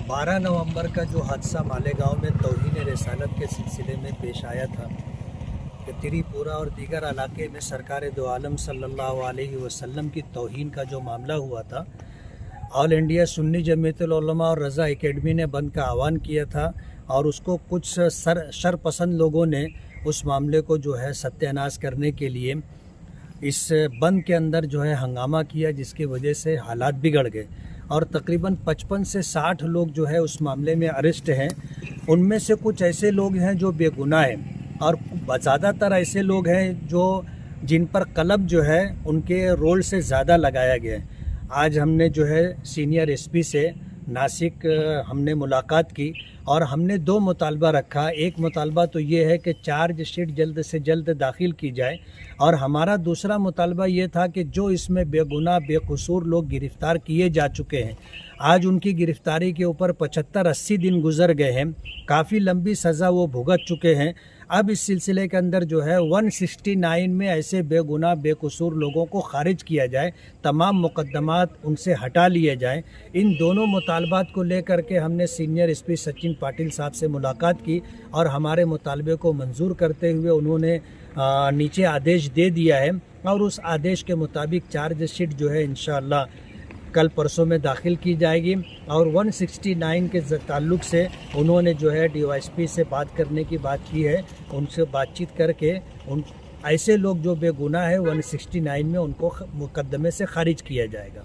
12 नवंबर का जो हादसा मालेगांव में तौहीन रसालत के सिलसिले में पेश आया था कि त्रिपुरा और दीगर इलाके में सरकार दो आलम सल्लल्लाहु अलैहि वसल्लम की तौहीन का जो मामला हुआ था, ऑल इंडिया सुन्नी जमीयतुल उलमा और रज़ा एकेडमी ने बंद का आह्वान किया था और उसको कुछ शरपसंद लोगों ने उस मामले को जो है सत्यानाश करने के लिए इस बंद के अंदर जो है हंगामा किया, जिसकी वजह से हालात बिगड़ गए और तकरीबन 55 से 60 लोग जो है उस मामले में अरेस्ट हैं। उनमें से कुछ ऐसे लोग हैं जो बेगुनाह हैं और ज़्यादातर ऐसे लोग हैं जो जिन पर कलब जो है उनके रोल से ज़्यादा लगाया गया है। आज हमने जो है सीनियर एसपी से नासिक हमने मुलाकात की और हमने दो मुतालबा रखा। एक मुतालबा तो ये है कि चार्ज शीट जल्द से जल्द दाखिल की जाए और हमारा दूसरा मुतालबा ये था कि जो इसमें बेगुनाह बेकसूर लोग गिरफ़्तार किए जा चुके हैं, आज उनकी गिरफ़्तारी के ऊपर 75-80 दिन गुजर गए हैं, काफ़ी लंबी सज़ा वो भुगत चुके हैं। अब इस सिलसिले के अंदर जो है 169 में ऐसे बेगुनाह बेकसूर लोगों को खारिज किया जाए, तमाम मुकद्दमात उनसे हटा लिए जाएं। इन दोनों मुतालबात को लेकर के हमने सीनियर एसपी सचिन पाटिल साहब से मुलाकात की और हमारे मुतालबे को मंजूर करते हुए उन्होंने नीचे आदेश दे दिया है और उस आदेश के मुताबिक चार्ज शीट जो है इंशाअल्लाह कल परसों में दाखिल की जाएगी और 169 के ताल्लुक़ से उन्होंने जो है डीवाईएसपी से बात करने की बात की है। उनसे बातचीत करके उन ऐसे लोग जो बेगुनाह है 169 में उनको मुकदमे से खारिज किया जाएगा।